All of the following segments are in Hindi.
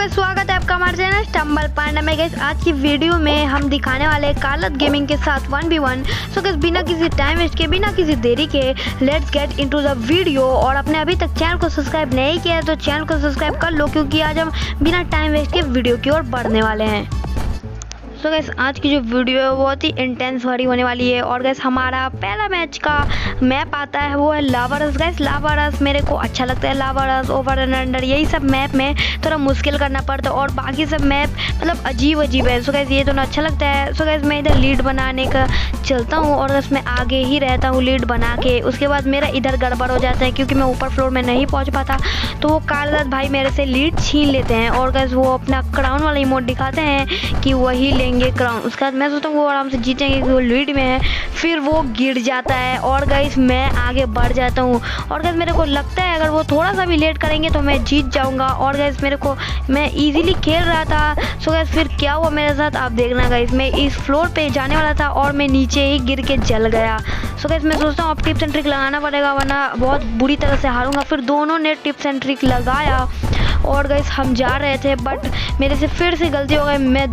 गाइस स्वागत है आपका हमारे चैनल स्टम्बल पांडा में। गाइस आज की वीडियो में हम दिखाने वाले हैं कार्लद गेमिंग के साथ 1v1। सो गाइस बिना किसी टाइम वेस्ट के, बिना किसी देरी के let's get into the video. और आपने अभी तक चैनल को सब्सक्राइब नहीं किया है तो चैनल को सब्सक्राइब कर लो, क्योंकि आज हम बिना टाइम वेस्ट के वीडियो की ओर बढ़ने वाले हैं। सो गाइस आज की जो वीडियो है बहुत ही इंटेंस भरी होने वाली है। और गाइस हमारा पहला मैच का मैप आता है वो है लावारस। गाइस लावारस मेरे को अच्छा लगता है। लावारस, ओवर एंड अंडर, यही सब मैप में थोड़ा मुश्किल करना पड़ता है और बाकी सब मैप मतलब अजीब है। सो गाइस ये दोनों अच्छा लगता है। सो गाइस मैं इधर लीड बनाने का चलता हूँ और बस मैं आगे ही रहता हूँ लीड बना के। उसके बाद मेरा इधर गड़बड़ हो जाता है क्योंकि मैं ऊपर फ्लोर में नहीं पहुँच पाता, तो वो कार्लद भाई मेरे से लीड छीन लेते हैं और गाइस वो अपना क्राउन वाला इमोट दिखाते हैं कि वही लेंगे क्राउन। उसके बाद मैं सोचता हूँ वो आराम से जीतेंगे क्योंकि वो लीड में है। फिर वो गिर जाता है और गाइस मैं आगे बढ़ जाता हूँ। और गाइस मेरे को लगता है अगर वो थोड़ा सा भी लेट करेंगे तो मैं जीत जाऊँगा। और गाइस मैं इजीली खेल रहा था। सो गाइस फिर क्या हुआ मेरे साथ आप देखना। गाइस मैं इस फ्लोर पे जाने वाला था और मैं नीचे ही गिर के जल गया। सो गाइस मैं सोचता हूँ अब टिप्स एंड ट्रिक लगाना पड़ेगा वरना बहुत बुरी तरह से हारूंगा। फिर दोनों ने टिप्स एंड ट्रिक लगाया और गाइस हम जा रहे थे बट मेरे से फिर से गलती हो गई। मैं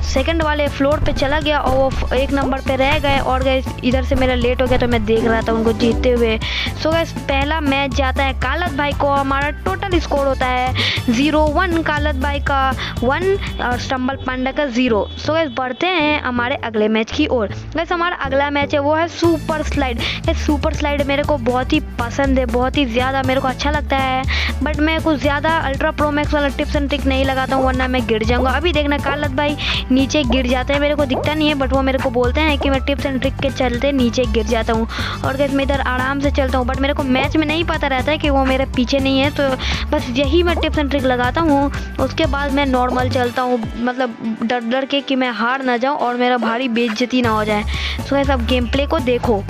सेकंड वाले फ्लोर पे चला गया और वो एक नंबर पे रह गए। और गाइस इधर से मेरा लेट हो गया तो मैं देख रहा था उनको जीतते हुए। सो गाइस पहला मैच जाता है कार्लद भाई को। हमारा टोटल स्कोर होता है 0-1, कार्लद भाई का 1 और स्टम्बल पांडा का 0। सो गाइस बढ़ते हैं हमारे अगले मैच की ओर। गाइस हमारा अगला मैच है वो है सुपर स्लाइड। सुपर स्लाइड मेरे को बहुत ही पसंद है, बहुत ही ज़्यादा मेरे को अच्छा लगता है। बट मैं कुछ ज़्यादा अल्ट्रा प्रो मैक्स वाला टिप्स एंड ट्रिक नहीं लगाता हूँ वरना मैं गिर जाऊँगा। अभी देखना कार्लद भाई नीचे गिर जाते हैं, मेरे को दिखता नहीं है बट वो मेरे को बोलते हैं कि मैं टिप्स एंड ट्रिक के चलते नीचे गिर जाता हूँ। और गाइस मैं इधर आराम से चलता हूँ बट मेरे को मैच में नहीं पता रहता है कि वो मेरे पीछे नहीं है, तो बस यही मैं टिप्स एंड ट्रिक लगाता हूँ। उसके बाद मैं नॉर्मल चलता हूँ, मतलब डर डर के कि मैं हार ना जाऊँ और मेरा भारी बेइज्जती ना हो जाए। सो गाइस अब गेम प्ले को देखो।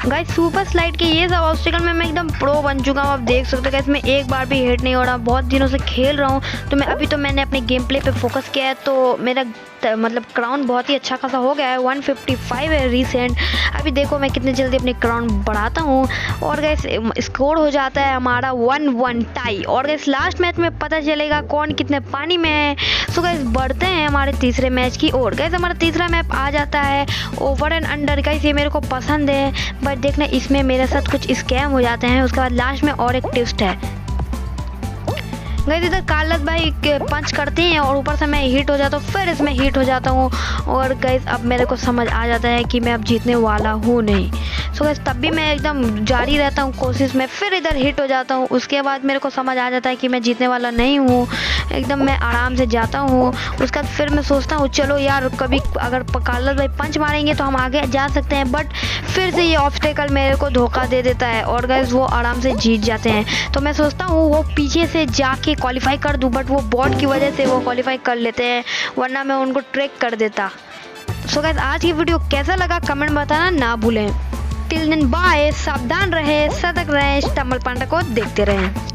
गाइस सुपर स्लाइड के ये सब ऑब्स्टिकल में मैं एकदम प्रो बन चुका हूँ। आप देख सकते हो गाइस मैं एक बार भी हिट नहीं हो रहा, बहुत दिनों से खेल रहा हूँ। तो मैंने अपने गेम प्ले पे फोकस किया है तो मेरा मतलब क्राउन बहुत ही अच्छा खासा हो गया है। 155 है रिसेंट। अभी देखो मैं कितने जल्दी अपनी क्राउन बढ़ाता हूँ। और गाइस स्कोर हो जाता है हमारा 1-1 टाई। और गाइस लास्ट मैच में पता चलेगा कौन कितने पानी में है। सो गाइस बढ़ते हैं हमारे तीसरे मैच की ओर। गाइस हमारा तीसरा मैप आ जाता है ओवर एंड अंडर। गाइस ये मेरे को पसंद है बट देखना इसमें मेरे साथ कुछ स्कैम हो जाते हैं। उसके बाद लास्ट में और एक ट्विस्ट है। गाइस इधर कार्लद भाई पंच करते हैं और ऊपर से मैं हिट हो जाता हूँ, फिर इसमें हिट हो जाता हूँ। और गाइस अब मेरे को समझ आ जाता है कि मैं अब जीतने वाला हूँ नहीं। सो गाइस तब भी मैं एकदम जारी रहता हूँ कोशिश में, फिर इधर हिट हो जाता हूँ। उसके बाद मेरे को समझ आ जाता है कि मैं जीतने वाला नहीं हूँ। एकदम मैं आराम से जाता हूँ। उसके बाद फिर मैं सोचता हूँ चलो यार कभी अगर कार्लद भाई पंच मारेंगे तो हम आगे जा सकते हैं, बट फिर से ये ऑब्स्टेकल मेरे को धोखा दे देता है और गाइस वो आराम से जीत जाते हैं। तो मैं सोचता हूँ वो पीछे से जाके क्वालिफाई कर दूं, बट वो बॉट की वजह से वो क्वालिफाई कर लेते हैं वरना मैं उनको ट्रैक कर देता। सो गाइस आज की वीडियो कैसा लगा कमेंट बताना ना भूलें। टिल देन बाय, सावधान रहे, सतर्क रहे, स्टम्बल पांडा को देखते रहें।